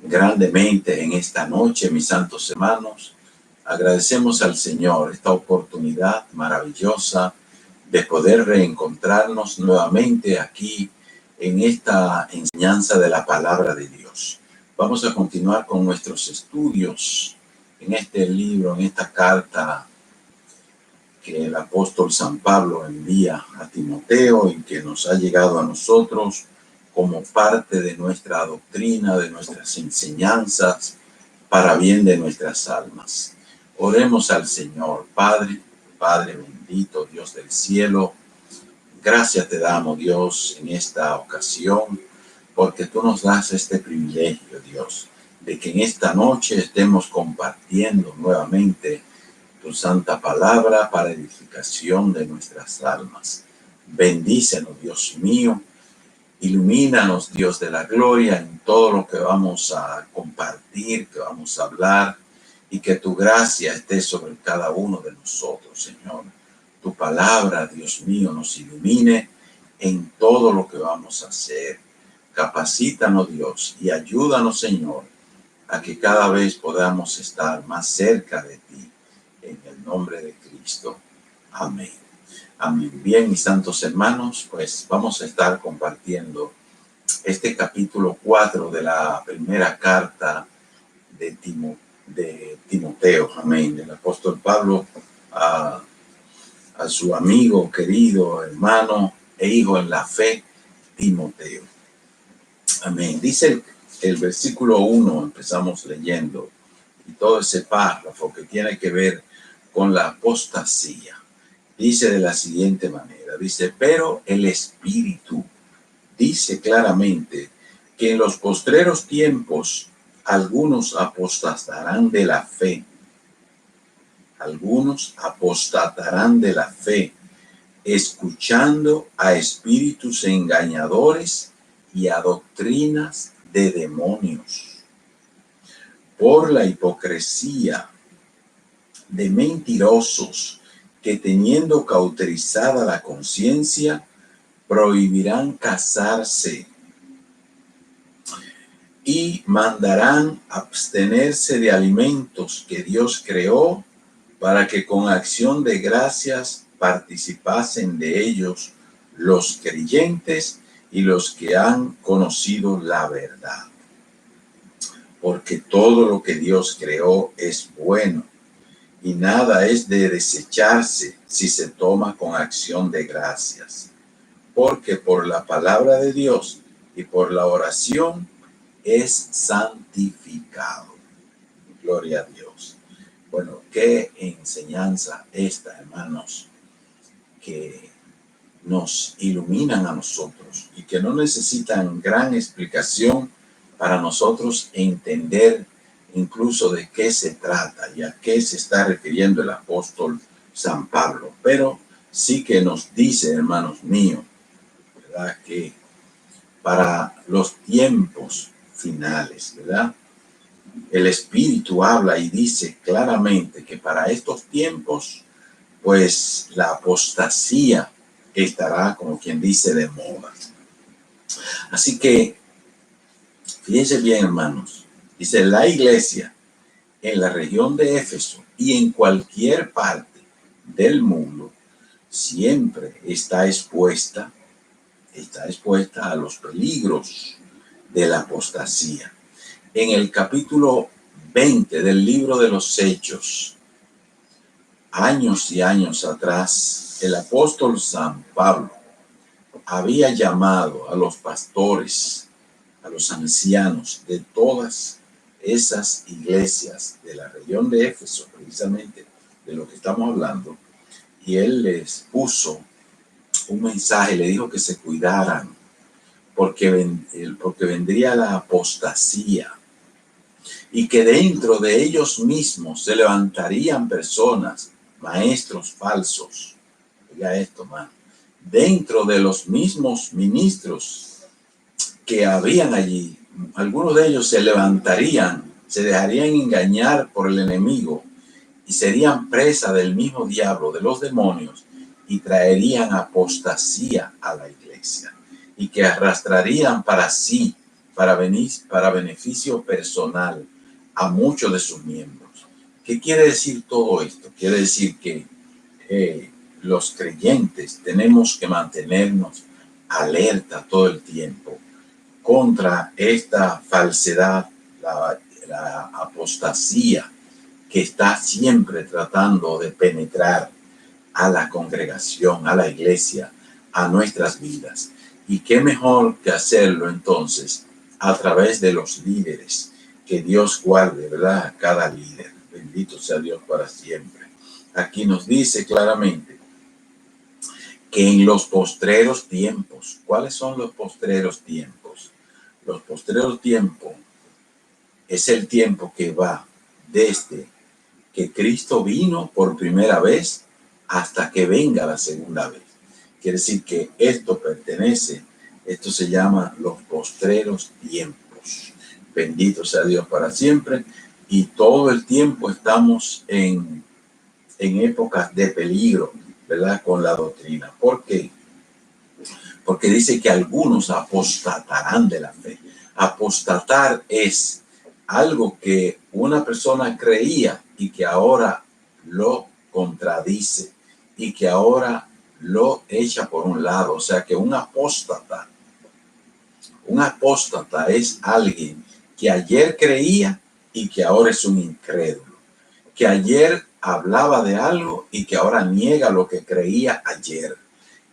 grandemente en esta noche, mis santos hermanos. Agradecemos al Señor esta oportunidad maravillosa de poder reencontrarnos nuevamente aquí en esta enseñanza de la palabra de Dios. Vamos a continuar con nuestros estudios en este libro, en esta carta que el apóstol San Pablo envía a Timoteo y que nos ha llegado a nosotros como parte de nuestra doctrina, de nuestras enseñanzas, para bien de nuestras almas. Oremos al Señor. Padre bendito, Dios del cielo, gracias te damos, Dios, en esta ocasión, porque tú nos das este privilegio, Dios, de que en esta noche estemos compartiendo nuevamente tu santa palabra para edificación de nuestras almas. Bendícenos, Dios mío. Ilumínanos, Dios de la gloria, en todo lo que vamos a compartir, que vamos a hablar, y que tu gracia esté sobre cada uno de nosotros, Señor. Tu palabra, Dios mío, nos ilumine en todo lo que vamos a hacer. Capacítanos, Dios, y ayúdanos, Señor, a que cada vez podamos estar más cerca de ti. En el nombre de Cristo. Amén. Amén. Bien, mis santos hermanos, pues vamos a estar compartiendo este capítulo 4 de la primera carta de Timoteo. Amén. Del apóstol Pablo a su amigo, querido, hermano e hijo en la fe, Timoteo. Amén. Dice el versículo 1, empezamos leyendo, y todo ese párrafo que tiene que ver con la apostasía. Dice de la siguiente manera, dice, pero el Espíritu dice claramente que en los postreros tiempos algunos apostatarán de la fe. Algunos apostatarán de la fe, escuchando a espíritus engañadores y a doctrinas de demonios, por la hipocresía de mentirosos que, teniendo cauterizada la conciencia, prohibirán casarse y mandarán abstenerse de alimentos que Dios creó para que con acción de gracias participasen de ellos los creyentes y los que han conocido la verdad. Porque todo lo que Dios creó es bueno, y nada es de desecharse si se toma con acción de gracias. Porque por la palabra de Dios y por la oración es santificado. Gloria a Dios. Bueno, qué enseñanza esta, hermanos, que nos iluminan a nosotros y que no necesitan gran explicación para nosotros entender incluso de qué se trata y a qué se está refiriendo el apóstol San Pablo. Pero sí que nos dice, hermanos míos, ¿verdad?, que para los tiempos finales, ¿verdad?, el Espíritu habla y dice claramente que para estos tiempos, pues la apostasía estará, como quien dice, de moda. Así que, fíjense bien, hermanos, dice, la iglesia en la región de Éfeso y en cualquier parte del mundo siempre está expuesta a los peligros de la apostasía. En el capítulo 20 del libro de los Hechos, años y años atrás, el apóstol San Pablo había llamado a los pastores, a los ancianos de todas esas iglesias de la región de Éfeso, precisamente de lo que estamos hablando, y él les puso un mensaje, le dijo que se cuidaran, porque vendría la apostasía, y que dentro de ellos mismos se levantarían personas, maestros falsos. Oiga esto, man. Dentro de los mismos ministros que habían allí, algunos de ellos se levantarían, se dejarían engañar por el enemigo y serían presa del mismo diablo, de los demonios, y traerían apostasía a la iglesia y que arrastrarían para sí para beneficio personal a muchos de sus miembros. ¿Qué quiere decir todo esto? Quiere decir que los creyentes tenemos que mantenernos alerta todo el tiempo contra esta falsedad, la apostasía que está siempre tratando de penetrar a la congregación, a la iglesia, a nuestras vidas. Y qué mejor que hacerlo entonces a través de los líderes. Que Dios guarde, ¿verdad?, a cada líder. Bendito sea Dios para siempre. Aquí nos dice claramente que en los postreros tiempos, ¿cuáles son los postreros tiempos? Los postreros tiempos es el tiempo que va desde que Cristo vino por primera vez hasta que venga la segunda vez. Quiere decir que esto se llama los postreros tiempos. Bendito sea Dios para siempre. Y todo el tiempo estamos en épocas de peligro, ¿verdad?, con la doctrina. ¿Por qué? Porque dice que algunos apostatarán de la fe. Apostatar es algo que una persona creía y que ahora lo contradice y que ahora lo echa por un lado. O sea que un apóstata es alguien que ayer creía y que ahora es un incrédulo, que ayer hablaba de algo y que ahora niega lo que creía ayer,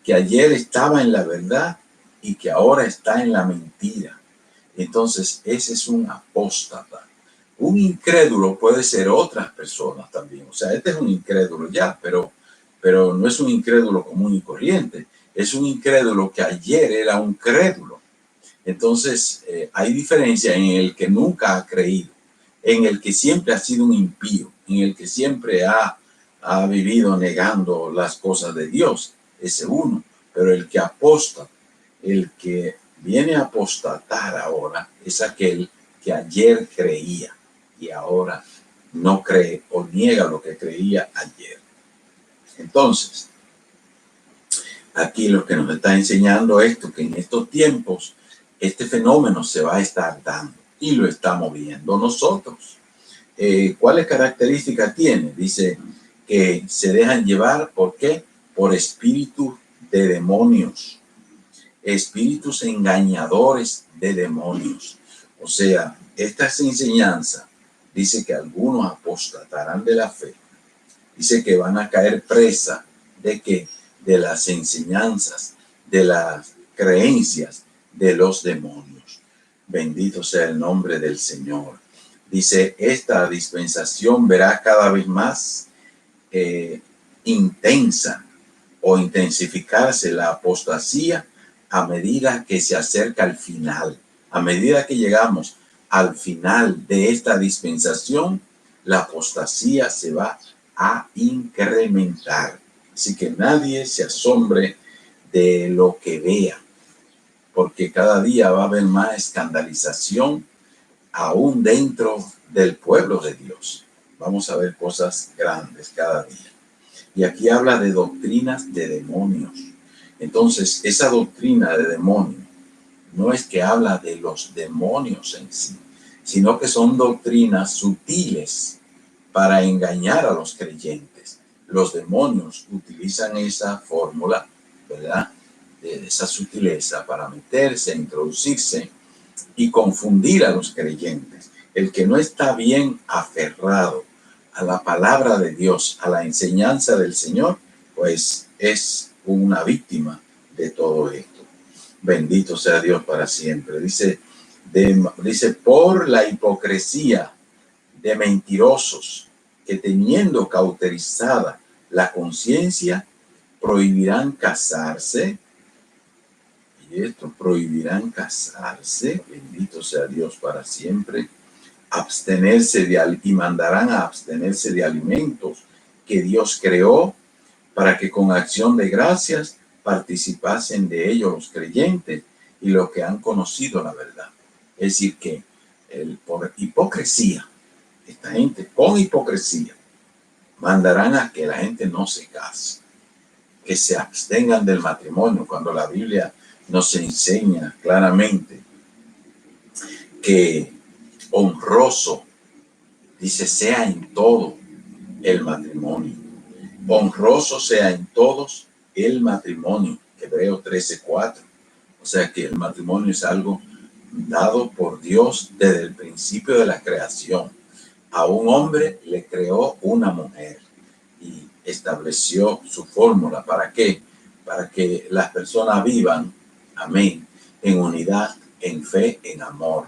que ayer estaba en la verdad y que ahora está en la mentira. Entonces ese es un apóstata. Un incrédulo puede ser otras personas también. O sea, este es un incrédulo ya, pero no es un incrédulo común y corriente. Es un incrédulo que ayer era un crédulo. Entonces, hay diferencia en el que nunca ha creído, en el que siempre ha sido un impío, en el que siempre ha vivido negando las cosas de Dios. Ese uno. Pero el que apóstata, el que viene a apostatar ahora, es aquel que ayer creía y ahora no cree o niega lo que creía ayer. Entonces, aquí lo que nos está enseñando esto, que en estos tiempos este fenómeno se va a estar dando y lo estamos viendo nosotros. ¿Cuáles características tiene? Dice que se dejan llevar, ¿por qué? Por espíritus de demonios, espíritus engañadores de demonios. O sea, esta enseñanza dice que algunos apostatarán de la fe. Dice que van a caer presa de que de las enseñanzas, de las creencias de los demonios. Bendito sea el nombre del Señor. Dice, esta dispensación verá cada vez más intensa o intensificarse la apostasía a medida que se acerca al final. A medida que llegamos al final de esta dispensación, la apostasía se va a incrementar. Así que nadie se asombre de lo que vea, porque cada día va a haber más escandalización aún dentro del pueblo de Dios. Vamos a ver cosas grandes cada día. Y aquí habla de doctrinas de demonios. Entonces, esa doctrina de demonios no es que habla de los demonios en sí, sino que son doctrinas sutiles para engañar a los creyentes. Los demonios utilizan esa fórmula, ¿verdad?, de esa sutileza para meterse, introducirse y confundir a los creyentes. El que no está bien aferrado a la palabra de Dios, a la enseñanza del Señor, pues es una víctima de todo esto. Bendito sea Dios para siempre. Dice por la hipocresía de mentirosos que, teniendo cauterizada la conciencia, prohibirán casarse. Y esto, prohibirán casarse. Bendito sea Dios para siempre. Abstenerse y mandarán a abstenerse de alimentos que Dios creó para que con acción de gracias participasen de ellos los creyentes y los que han conocido la verdad. Es decir, que por hipocresía, esta gente con hipocresía mandarán a que la gente no se case, que se abstengan del matrimonio, cuando la Biblia nos enseña claramente que honroso, dice, sea en todo el matrimonio. Honroso sea en todos el matrimonio. Hebreos 13:4. O sea que el matrimonio es algo dado por Dios desde el principio de la creación. A un hombre le creó una mujer y estableció su fórmula. ¿Para qué? Para que las personas vivan, amén, en unidad, en fe, en amor.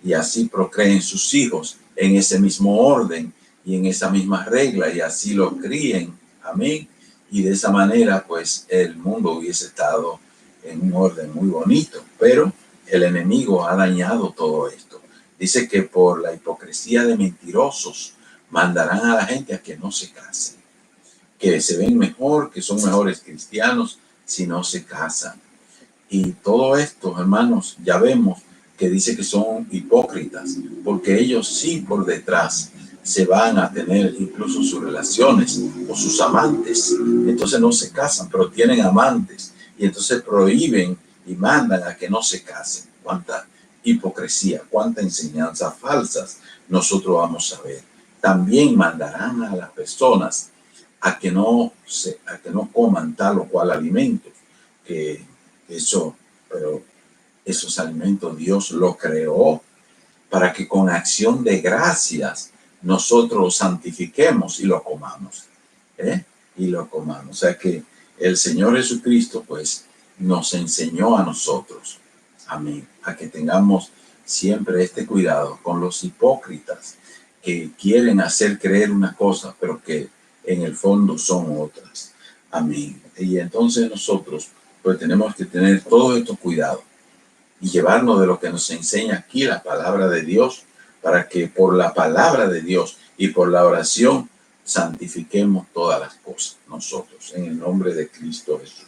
Y así procreen sus hijos en ese mismo orden y en esa misma regla, y así los críen, amén. Y de esa manera, pues, el mundo hubiese estado en un orden muy bonito. Pero el enemigo ha dañado todo esto. Dice que por la hipocresía de mentirosos mandarán a la gente a que no se casen, que se ven mejor, que son mejores cristianos si no se casan. Y todo esto, hermanos, ya vemos que dice que son hipócritas, porque ellos sí por detrás se van a tener incluso sus relaciones o sus amantes. Entonces no se casan, pero tienen amantes. Y entonces prohíben y mandan a que no se casen. Cuánta hipocresía, cuánta enseñanza falsas nosotros vamos a ver. También mandarán a las personas a que no coman tal o cual alimento, que pero esos alimentos Dios los creó para que con acción de gracias nosotros los santifiquemos y lo comamos. Y lo comamos. O sea que el Señor Jesucristo, pues, nos enseñó a nosotros, amén, a que tengamos siempre este cuidado con los hipócritas que quieren hacer creer una cosa, pero que en el fondo son otras. Amén. Y entonces nosotros, pues, tenemos que tener todos estos cuidados y llevarnos de lo que nos enseña aquí la palabra de Dios, para que por la palabra de Dios y por la oración santifiquemos todas las cosas nosotros, en el nombre de Cristo Jesús.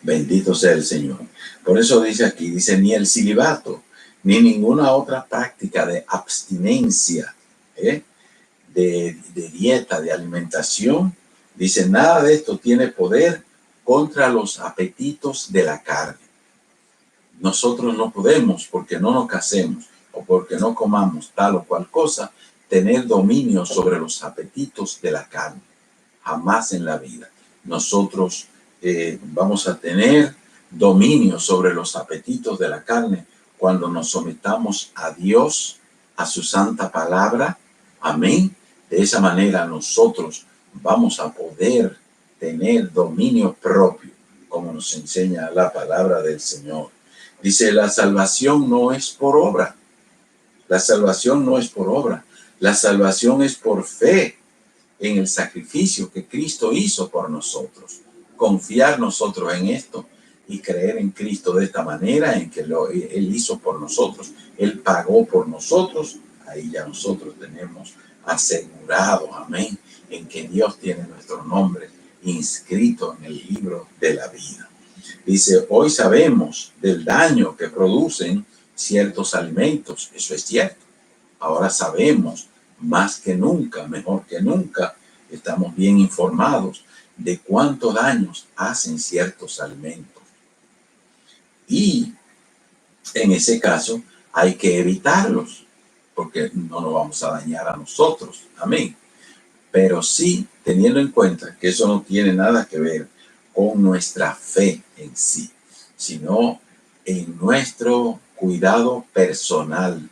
Bendito sea el Señor. Por eso dice aquí, dice, ni el celibato, ni ninguna otra práctica de abstinencia, de dieta, de alimentación, dice, nada de esto tiene poder contra los apetitos de la carne. Nosotros no podemos, porque no nos casemos o porque no comamos tal o cual cosa, tener dominio sobre los apetitos de la carne. Jamás en la vida. Nosotros vamos a tener dominio sobre los apetitos de la carne cuando nos sometamos a Dios, a su santa palabra. Amén. De esa manera nosotros vamos a poder tener dominio propio, como nos enseña la palabra del Señor. Dice, la salvación no es por obra. La salvación no es por obra. La salvación es por fe en el sacrificio que Cristo hizo por nosotros. Confiar nosotros en esto y creer en Cristo de esta manera, en que Él hizo por nosotros. Él pagó por nosotros. Ahí ya nosotros tenemos asegurado, amén, en que Dios tiene nuestro nombre inscrito en el libro de la vida. Dice, hoy sabemos del daño que producen ciertos alimentos. Eso es cierto. Ahora sabemos más que nunca, mejor que nunca, estamos bien informados de cuántos daños hacen ciertos alimentos. Y en ese caso hay que evitarlos, porque no nos vamos a dañar a nosotros. Amén. Pero sí teniendo en cuenta que eso no tiene nada que ver con nuestra fe en sí, sino en nuestro cuidado personal,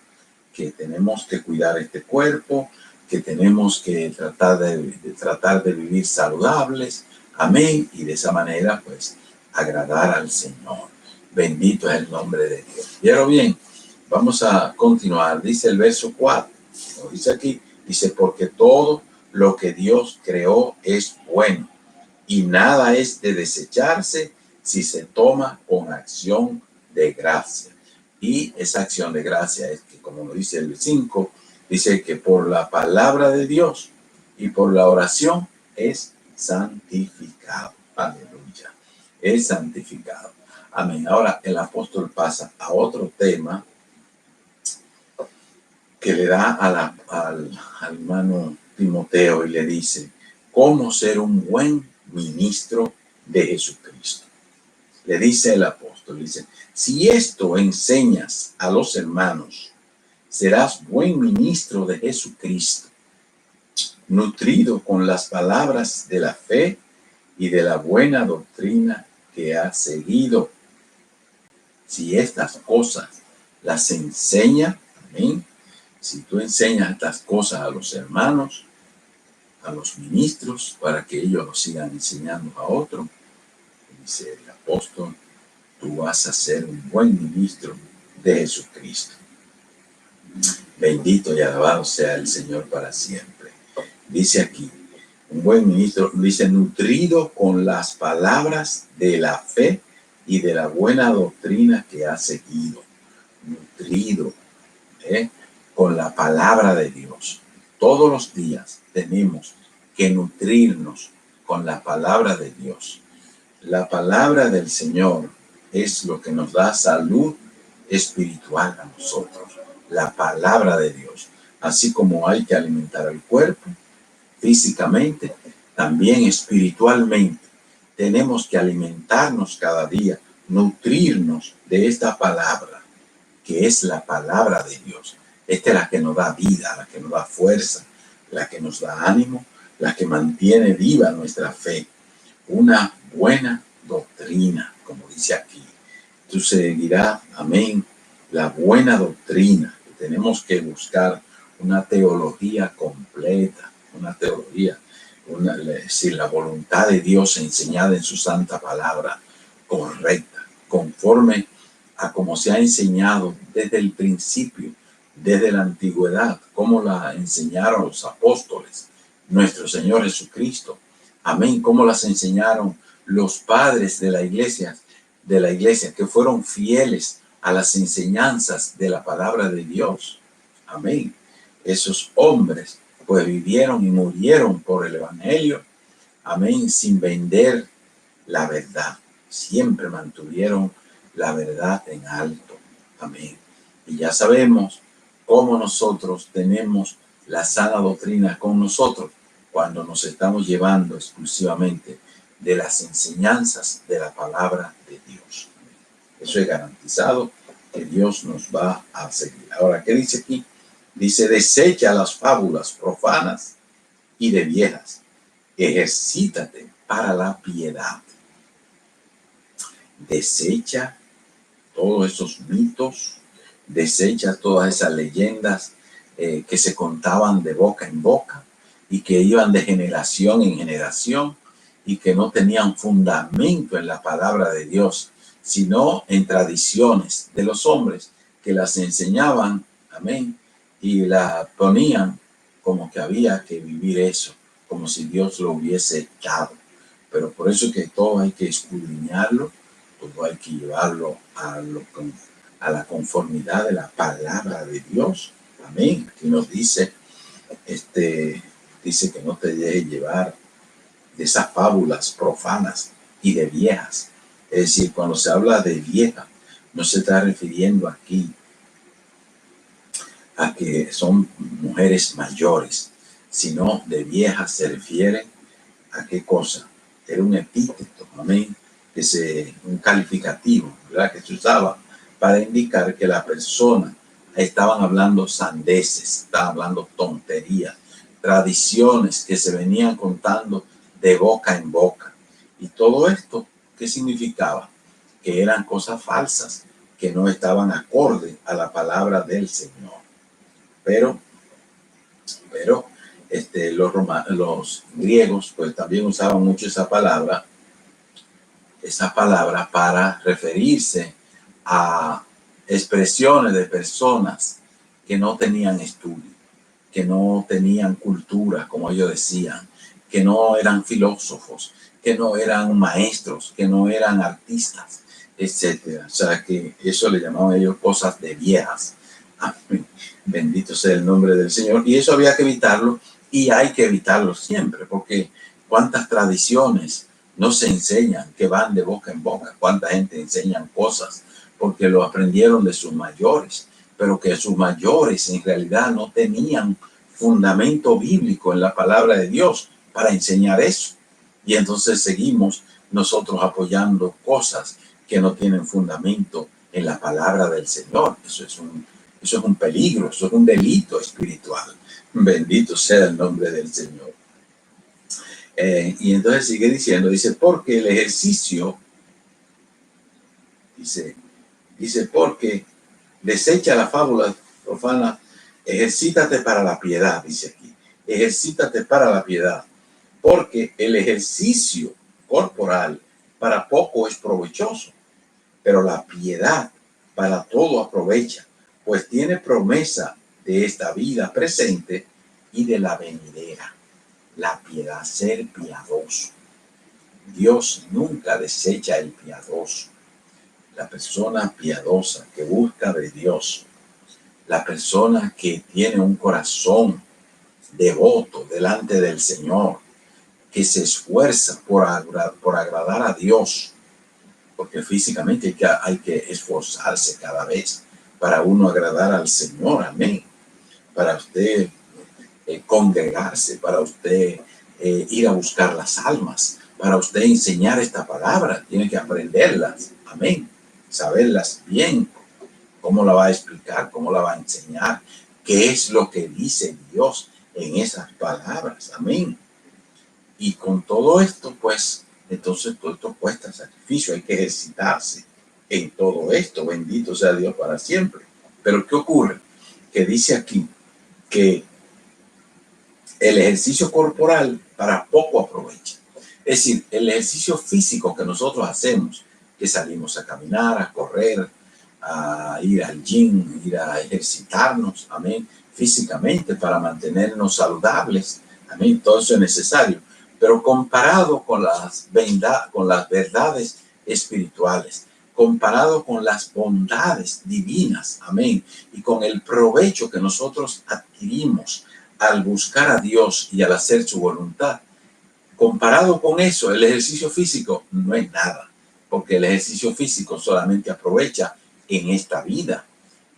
que tenemos que cuidar este cuerpo, que tenemos que tratar de vivir saludables, amén, y de esa manera, pues, agradar al Señor. Bendito es el nombre de Dios. Pero bien, vamos a continuar. Dice el verso 4, como dice aquí, dice, porque todo lo que Dios creó es bueno, y nada es de desecharse si se toma con acción de gracia. Y esa acción de gracia es que, como lo dice el 5, dice que por la palabra de Dios y por la oración es santificado. Aleluya. Es santificado. Amén. Ahora el apóstol pasa a otro tema que le da al hermano Timoteo y le dice, cómo ser un buen ministro de Jesucristo. Le dice el apóstol, dice, si esto enseñas a los hermanos, serás buen ministro de Jesucristo, nutrido con las palabras de la fe y de la buena doctrina que has seguido. Si estas cosas las enseña, amén. Si tú enseñas estas cosas a los hermanos, a los ministros, para que ellos lo sigan enseñando a otros, dice el apóstol, tú vas a ser un buen ministro de Jesucristo. Bendito y alabado sea el Señor para siempre. Dice aquí, un buen ministro, dice, nutrido con las palabras de la fe y de la buena doctrina que ha seguido. Nutrido con la palabra de Dios. Todos los días tenemos que nutrirnos con la palabra de Dios. La palabra del Señor es lo que nos da salud espiritual a nosotros. La palabra de Dios. Así como hay que alimentar al cuerpo físicamente, también espiritualmente. Tenemos que alimentarnos cada día, nutrirnos de esta palabra, que es la palabra de Dios. Esta es la que nos da vida, la que nos da fuerza, la que nos da ánimo, la que mantiene viva nuestra fe. Una buena doctrina, como dice aquí. Tú seguirás, amén, la buena doctrina. Tenemos que buscar una teología completa, una teología, es decir, la voluntad de Dios enseñada en su santa palabra, correcta, conforme a como se ha enseñado desde el principio, desde la antigüedad, como la enseñaron los apóstoles, nuestro Señor Jesucristo. Amén, como las enseñaron los padres de la iglesia, que fueron fieles a las enseñanzas de la palabra de Dios. Amén. Esos hombres pues vivieron y murieron por el evangelio. Amén, sin vender la verdad. Siempre mantuvieron la verdad en alto. Amén. Y ya sabemos cómo nosotros tenemos la sana doctrina con nosotros cuando nos estamos llevando exclusivamente de las enseñanzas de la palabra de Dios. Eso es garantizado que Dios nos va a seguir. Ahora, ¿qué dice aquí? Dice, desecha las fábulas profanas y de viejas. Ejercítate para la piedad. Desecha todos esos mitos, desecha todas esas leyendas que se contaban de boca en boca y que iban de generación en generación y que no tenían fundamento en la palabra de Dios, sino en tradiciones de los hombres que las enseñaban, amén, y la ponían como que había que vivir eso, como si Dios lo hubiese dado. Pero por eso es que todo hay que escudriñarlo, todo hay que llevarlo a la conformidad de la palabra de Dios. Amén. Aquí nos dice, dice que no te dejes llevar de esas fábulas profanas y de viejas. Es decir, cuando se habla de vieja, no se está refiriendo aquí a que son mujeres mayores, sino de viejas se refiere a qué cosa. Era un epíteto, amén, un calificativo, ¿verdad?, que se usaba para indicar que la persona estaban hablando sandeces, estaban hablando tonterías, tradiciones que se venían contando de boca en boca. Y todo esto, ¿qué significaba? Que eran cosas falsas, que no estaban acorde a la palabra del Señor. Pero los griegos pues también usaban mucho esa palabra para referirse a expresiones de personas que no tenían estudio, que no tenían cultura, como ellos decían, que no eran filósofos, que no eran maestros, que no eran artistas, etcétera. O sea, que eso le llamaban ellos cosas de viejas. Amén. Bendito sea el nombre del Señor. Y eso había que evitarlo, y hay que evitarlo siempre, porque cuántas tradiciones no se enseñan que van de boca en boca, cuánta gente enseñan cosas porque lo aprendieron de sus mayores, pero que sus mayores en realidad no tenían fundamento bíblico en la palabra de Dios para enseñar eso. Y entonces seguimos nosotros apoyando cosas que no tienen fundamento en la palabra del Señor. Eso es un peligro, eso es un delito espiritual. Bendito sea el nombre del Señor. Y entonces sigue diciendo, dice, porque el ejercicio, dice, porque desecha la fábula profana, ejercítate para la piedad, dice aquí, ejercítate para la piedad, porque el ejercicio corporal para poco es provechoso, pero la piedad para todo aprovecha, pues tiene promesa de esta vida presente y de la venidera. La piedad, ser piadoso. Dios nunca desecha el piadoso. La persona piadosa que busca de Dios, la persona que tiene un corazón devoto delante del Señor, que se esfuerza por agradar a Dios, porque físicamente hay que esforzarse cada vez para uno agradar al Señor, amén. Para usted congregarse, para usted ir a buscar las almas, para usted enseñar esta palabra, tiene que aprenderlas, amén, saberlas bien, cómo la va a explicar, cómo la va a enseñar, qué es lo que dice Dios en esas palabras, amén. Y con todo esto, pues, entonces todo esto cuesta sacrificio, hay que ejercitarse en todo esto, bendito sea Dios para siempre. Pero ¿qué ocurre? Que dice aquí que el ejercicio corporal para poco aprovecha. Es decir, el ejercicio físico que nosotros hacemos, que salimos a caminar, a correr, a ir al gym, ir a ejercitarnos, amén, físicamente para mantenernos saludables, amén, todo eso es necesario. Pero comparado con las verdades espirituales, comparado con las bondades divinas, amén, y con el provecho que nosotros adquirimos al buscar a Dios y al hacer su voluntad, comparado con eso, el ejercicio físico no es nada, porque el ejercicio físico solamente aprovecha en esta vida,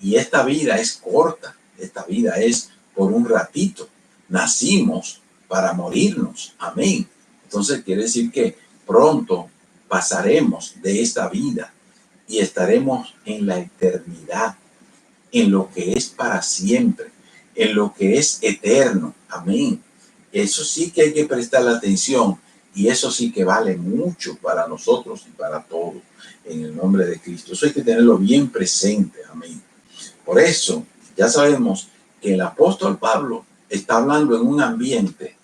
y esta vida es corta, esta vida es por un ratito, nacimos para morirnos, amén. Entonces quiere decir que pronto pasaremos de esta vida y estaremos en la eternidad, en lo que es para siempre, en lo que es eterno, amén. Eso sí que hay que prestarle atención y eso sí que vale mucho para nosotros y para todos, en el nombre de Cristo. Eso hay que tenerlo bien presente, amén. Por eso, ya sabemos que el apóstol Pablo está hablando en un ambiente,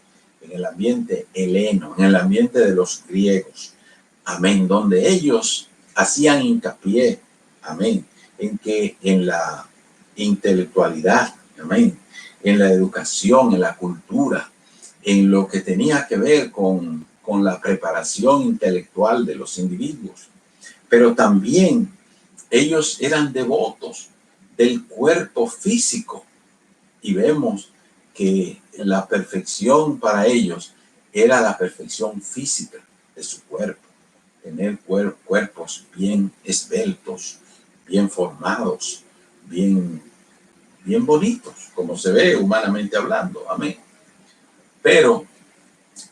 en el ambiente heleno, en el ambiente de los griegos, amén, donde ellos hacían hincapié, amén, en que en la intelectualidad, amén, en la educación, en la cultura, en lo que tenía que ver con la preparación intelectual de los individuos. Pero también ellos eran devotos del cuerpo físico y vemos que la perfección para ellos era la perfección física de su cuerpo, tener cuerpos bien esbeltos, bien formados, bien bonitos, como se ve humanamente hablando, amén. Pero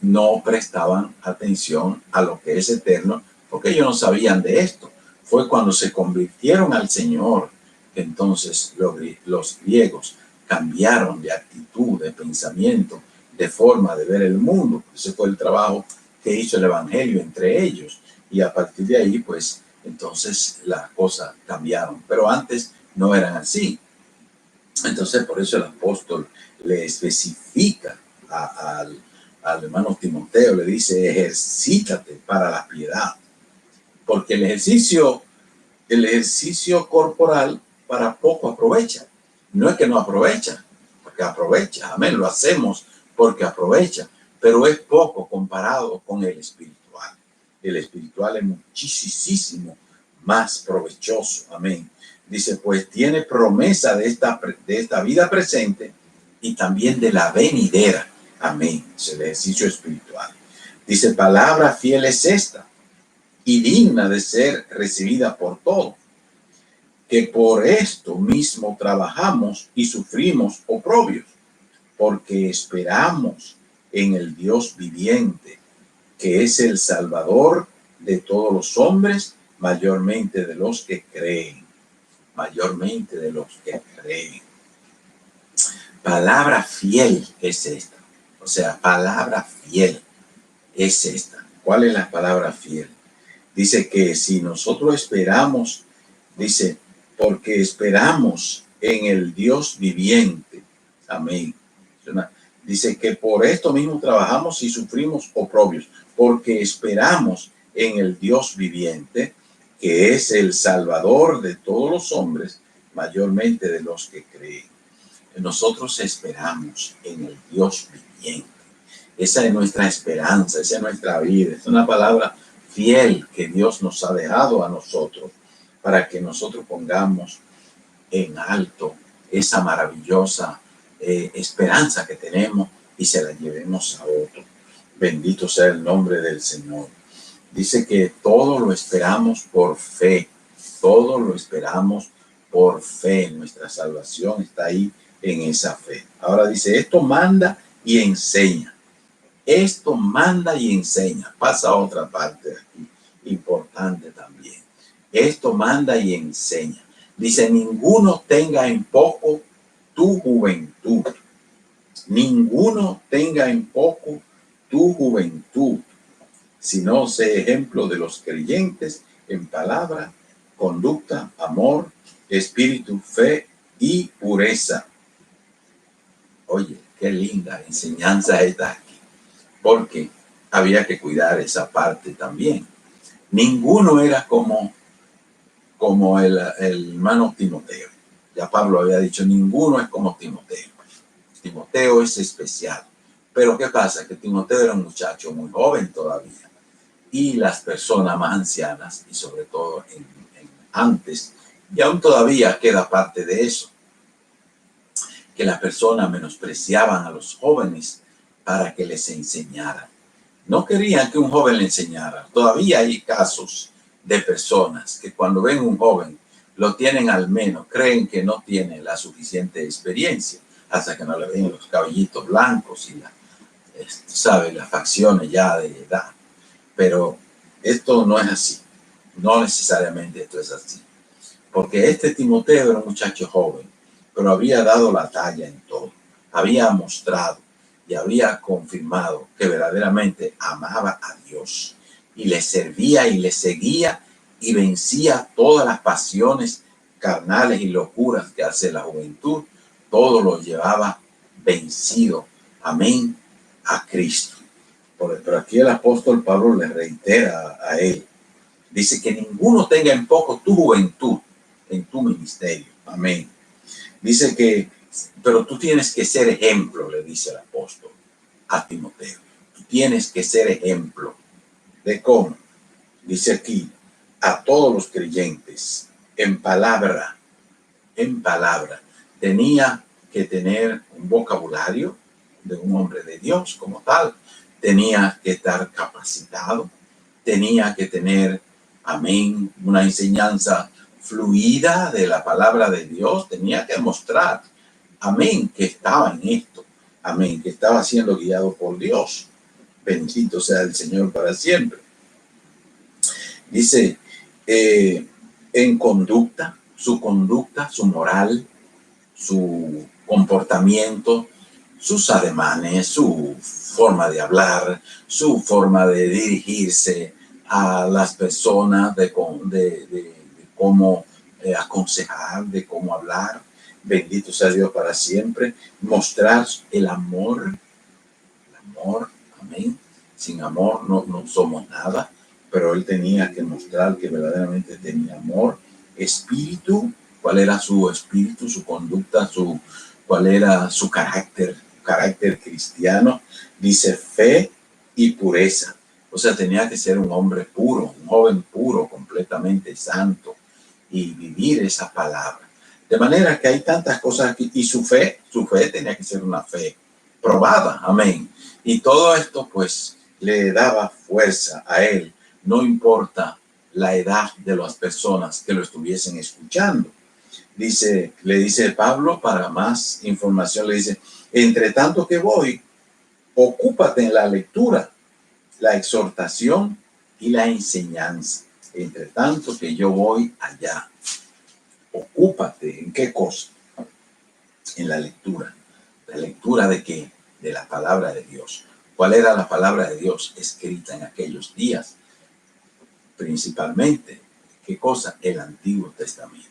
no prestaban atención a lo que es eterno, porque ellos no sabían de esto. Fue cuando se convirtieron al Señor que entonces los griegos cambiaron de actitud, de pensamiento, de forma de ver el mundo. Ese fue el trabajo que hizo el Evangelio entre ellos. Y a partir de ahí, pues, entonces las cosas cambiaron. Pero antes no eran así. Entonces, por eso el apóstol le especifica al hermano Timoteo, le dice, ejercítate para la piedad. Porque el ejercicio corporal para poco aprovecha. No es que no aprovecha, porque aprovecha, amén, lo hacemos porque aprovecha, pero es poco comparado con el espiritual. El espiritual es muchísimo más provechoso, amén. Dice, pues tiene promesa de esta vida presente y también de la venidera, amén. Es el ejercicio espiritual. Dice, palabra fiel es esta y digna de ser recibida por todos, que por esto mismo trabajamos y sufrimos oprobios, porque esperamos en el Dios viviente, que es el Salvador de todos los hombres, mayormente de los que creen, mayormente de los que creen. Palabra fiel es esta. O sea, palabra fiel es esta. ¿Cuál es la palabra fiel? Dice que si nosotros esperamos, dice, porque esperamos en el Dios viviente. Amén. Dice que por esto mismo trabajamos y sufrimos oprobios, porque esperamos en el Dios viviente, que es el Salvador de todos los hombres, mayormente de los que creen. Nosotros esperamos en el Dios viviente. Esa es nuestra esperanza, esa es nuestra vida. Es una palabra fiel que Dios nos ha dejado a nosotros para que nosotros pongamos en alto esa maravillosa esperanza que tenemos y se la llevemos a otro. Bendito sea el nombre del Señor. Dice que todo lo esperamos por fe. Todo lo esperamos por fe. Nuestra salvación está ahí en esa fe. Ahora dice, esto manda y enseña. Esto manda y enseña. Pasa a otra parte aquí, importante también. Esto manda y enseña. Dice, ninguno tenga en poco tu juventud. Ninguno tenga en poco tu juventud, sino sé ejemplo de los creyentes en palabra, conducta, amor, espíritu, fe y pureza. Oye, qué linda enseñanza esta aquí, porque había que cuidar esa parte también. Ninguno era como el hermano Timoteo. Ya Pablo había dicho, ninguno es como Timoteo. Timoteo es especial. Pero ¿qué pasa? Que Timoteo era un muchacho muy joven todavía. Y las personas más ancianas, y sobre todo antes, y aún todavía queda parte de eso, que las personas menospreciaban a los jóvenes para que les enseñaran. No querían que un joven le enseñara. Todavía hay casos de personas que cuando ven un joven, lo tienen al menos, creen que no tiene la suficiente experiencia, hasta que no le ven los cabellitos blancos y las facciones ya de edad. Pero esto no es así. No necesariamente esto es así. Porque este Timoteo era un muchacho joven, pero había dado la talla en todo. Había mostrado y había confirmado que verdaderamente amaba a Dios y le servía y le seguía y vencía todas las pasiones carnales y locuras que hace la juventud. Todo lo llevaba vencido. Amén. A Cristo. Pero aquí el apóstol Pablo le reitera a él. Dice que ninguno tenga en poco tu juventud en tu ministerio. Amén. Dice que, pero tú tienes que ser ejemplo, le dice el apóstol a Timoteo. Tú tienes que ser ejemplo. ¿De cómo? Dice aquí, a todos los creyentes, en palabra, tenía que tener un vocabulario de un hombre de Dios como tal. Tenía que estar capacitado, tenía que tener, amén, una enseñanza fluida de la palabra de Dios, tenía que mostrar, amén, que estaba en esto, amén, que estaba siendo guiado por Dios. Bendito sea el Señor para siempre. Dice, en conducta, su moral, su comportamiento, sus ademanes, su forma de hablar, su forma de dirigirse a las personas, de cómo aconsejar, de cómo hablar. Bendito sea Dios para siempre. Mostrar el amor, amén. Sin amor no somos nada, pero él tenía que mostrar que verdaderamente tenía amor. Espíritu, cuál era su espíritu, su conducta, cuál era su carácter cristiano. Dice fe y pureza. O sea, tenía que ser un hombre puro, un joven puro, completamente santo, y vivir esa palabra. De manera que hay tantas cosas aquí. Y su fe tenía que ser una fe probada. Amén. Y todo esto pues le daba fuerza a él, no importa la edad de las personas que lo estuviesen escuchando. Le dice Pablo, para más información, le dice, entre tanto que voy, ocúpate en la lectura, la exhortación y la enseñanza. entre tanto que yo voy allá. Ocúpate, ¿en qué cosa? En la lectura. ¿La lectura de qué? De la palabra de Dios. ¿Cuál era la palabra de Dios escrita en aquellos días? Principalmente, ¿qué cosa? El Antiguo Testamento.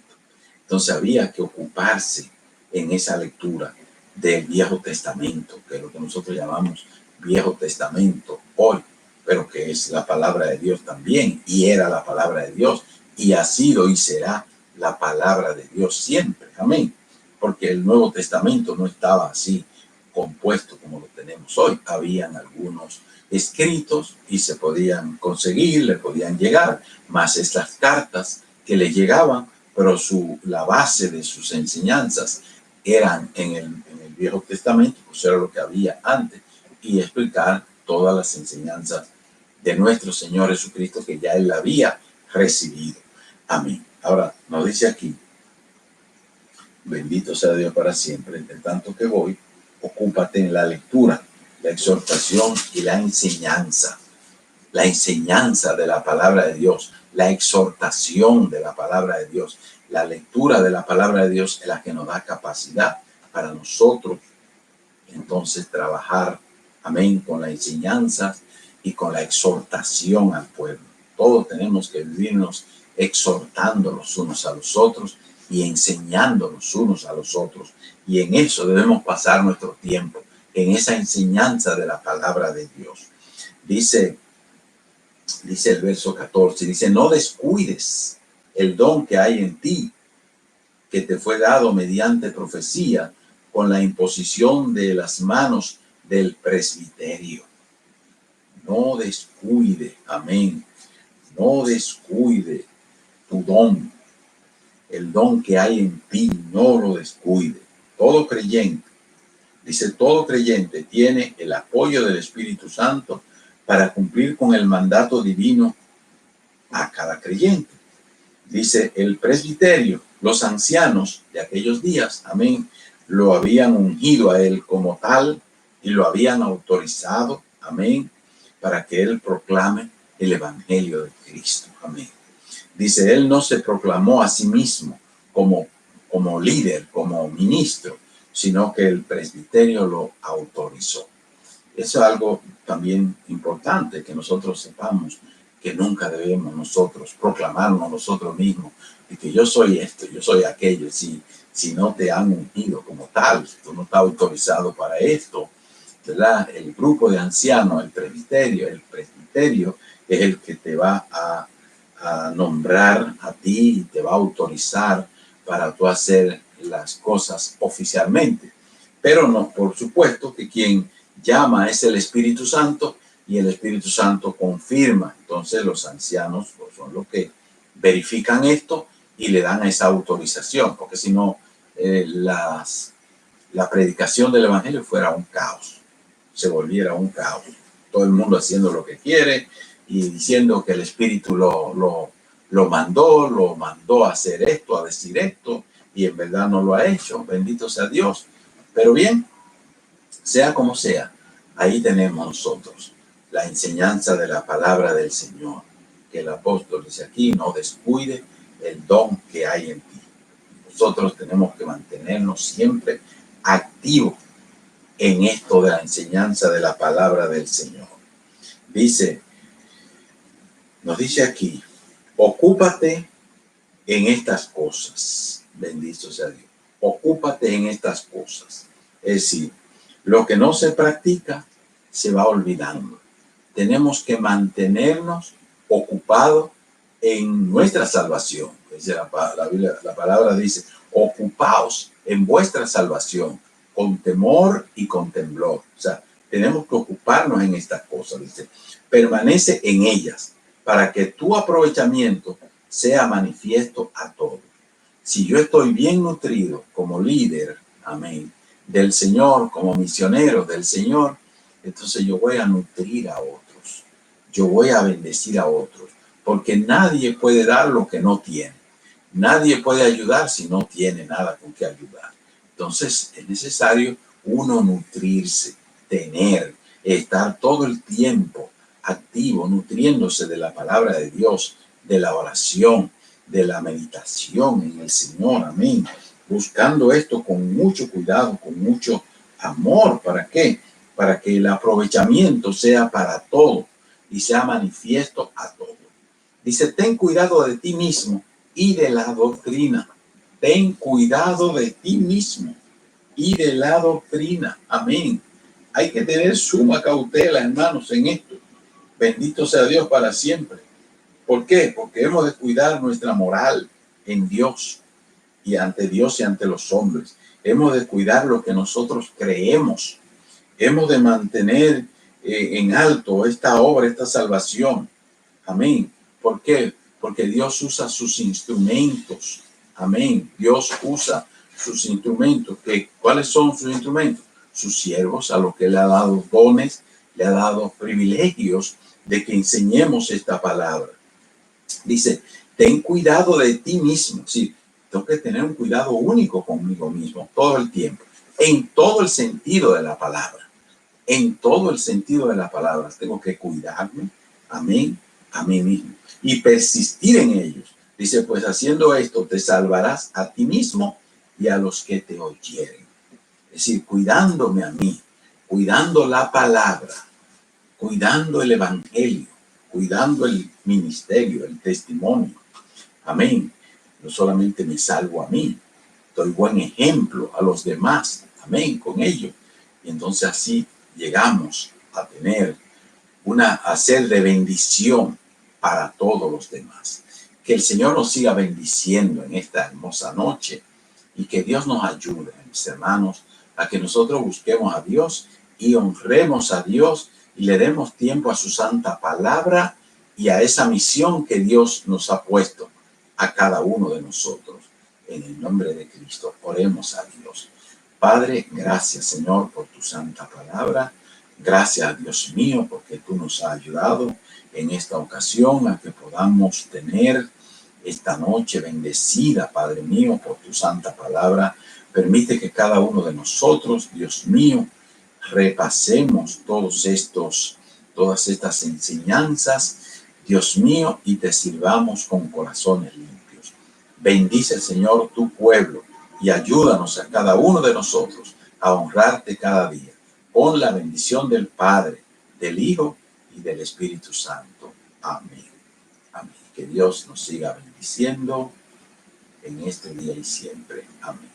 Entonces había que ocuparse en esa lectura del Viejo Testamento, que es lo que nosotros llamamos Viejo Testamento hoy, pero que es la palabra de Dios también, y era la palabra de Dios, y ha sido y será la palabra de Dios siempre. Amén. Porque el Nuevo Testamento no estaba así compuesto como lo tenemos hoy. Habían algunos escritos y se podían conseguir, le podían llegar, más estas cartas que le llegaban, pero la base de sus enseñanzas eran en el Viejo Testamento, pues era lo que había antes, y explicar todas las enseñanzas de nuestro Señor Jesucristo que ya él había recibido. Amén. Ahora, nos dice aquí, bendito sea Dios para siempre, entre tanto que voy, ocúpate en la lectura, la exhortación y la enseñanza de la palabra de Dios, la exhortación de la palabra de Dios, la lectura de la palabra de Dios es la que nos da capacidad para nosotros entonces trabajar, amén, con la enseñanza y con la exhortación al pueblo. Todos tenemos que vivirnos exhortando los unos a los otros y enseñando los unos a los otros. Y en eso debemos pasar nuestro tiempo, en esa enseñanza de la palabra de Dios. Dice el verso 14, dice, no descuides el don que hay en ti, que te fue dado mediante profecía, con la imposición de las manos del presbiterio. No descuide, amén, no descuide tu don, el don que hay en ti, no lo descuide. Todo creyente, dice, todo creyente tiene el apoyo del Espíritu Santo para cumplir con el mandato divino a cada creyente. Dice el presbiterio, los ancianos de aquellos días, amén, lo habían ungido a él como tal y lo habían autorizado, amén, para que él proclame el evangelio de Cristo, amén. Dice, él no se proclamó a sí mismo como líder, como ministro, sino que el presbiterio lo autorizó. Eso es algo también importante que nosotros sepamos, que nunca debemos nosotros proclamarnos nosotros mismos de que yo soy esto, yo soy aquello. Si no te han ungido como tal, tú no estás autorizado para esto, ¿verdad? El grupo de ancianos, el presbiterio es el que te va a nombrar a ti y te va a autorizar para tú hacer las cosas oficialmente. Pero no, por supuesto que quien llama es el Espíritu Santo y el Espíritu Santo confirma. Entonces los ancianos pues, son los que verifican esto y le dan esa autorización, porque si no, la predicación del Evangelio fuera un caos, se volviera un caos. Todo el mundo haciendo lo que quiere y diciendo que el Espíritu lo mandó a hacer esto, a decir esto, y en verdad no lo ha hecho. Bendito sea Dios. Pero bien, sea como sea, ahí tenemos nosotros la enseñanza de la palabra del Señor, que el apóstol dice aquí, no descuide el don que hay en ti. Nosotros tenemos que mantenernos siempre activos en esto de la enseñanza de la palabra del Señor. Nos dice aquí, ocúpate en estas cosas. Bendito sea Dios. Ocúpate en estas cosas. Es decir, lo que no se practica se va olvidando. Tenemos que mantenernos ocupados en nuestra salvación. La palabra dice, ocupaos en vuestra salvación con temor y con temblor. O sea, tenemos que ocuparnos en estas cosas. Dice, permanece en ellas para que tu aprovechamiento sea manifiesto a todos. Si yo estoy bien nutrido como líder, amén, del Señor, como misionero del Señor, entonces yo voy a nutrir a otros. Yo voy a bendecir a otros. Porque nadie puede dar lo que no tiene. Nadie puede ayudar si no tiene nada con que ayudar. Entonces es necesario uno nutrirse, estar todo el tiempo activo, nutriéndose de la palabra de Dios, de la oración, de la meditación en el Señor. Amén. Buscando esto con mucho cuidado, con mucho amor. ¿Para qué? Para que el aprovechamiento sea para todo y sea manifiesto a todo. Dice, ten cuidado de ti mismo y de la doctrina. Ten cuidado de ti mismo y de la doctrina. Amén. Hay que tener suma cautela, hermanos, en esto. Bendito sea Dios para siempre. ¿Por qué? Porque hemos de cuidar nuestra moral en Dios y ante Dios y ante los hombres. Hemos de cuidar lo que nosotros creemos. Hemos de mantener en alto esta obra, esta salvación. Amén. ¿Por qué? Porque Dios usa sus instrumentos. Amén. Dios usa sus instrumentos. ¿Cuáles son sus instrumentos? Sus siervos, a los que le ha dado dones, le ha dado privilegios de que enseñemos esta palabra. Dice, ten cuidado de ti mismo. Sí, tengo que tener un cuidado único conmigo mismo todo el tiempo, en todo el sentido de la palabra. En todo el sentido de la palabra. Tengo que cuidarme, amén, a mí mismo y persistir en ellos. Dice, pues haciendo esto te salvarás a ti mismo y a los que te oyeren. Es decir, cuidándome a mí, cuidando la palabra, cuidando el evangelio, cuidando el ministerio, el testimonio. Amén. No solamente me salvo a mí, doy buen ejemplo a los demás. Amén, con ello. Y entonces así llegamos a tener a ser de bendición para todos los demás. Que el Señor nos siga bendiciendo en esta hermosa noche y que Dios nos ayude, mis hermanos, a que nosotros busquemos a Dios y honremos a Dios y le demos tiempo a su santa palabra y a esa misión que Dios nos ha puesto a cada uno de nosotros. En el nombre de Cristo, oremos a Dios. Padre, gracias, Señor, por tu santa palabra. Gracias, Dios mío, porque tú nos has ayudado en esta ocasión a que podamos tener esta noche bendecida, Padre mío, por tu santa palabra. Permite que cada uno de nosotros, Dios mío, repasemos todas estas enseñanzas, Dios mío, y te sirvamos con corazones limpios. Bendice, Señor, tu pueblo y ayúdanos a cada uno de nosotros a honrarte cada día con la bendición del Padre, del Hijo y del Espíritu Santo. Amén. Amén. Que Dios nos siga bendiciendo en este día y siempre. Amén.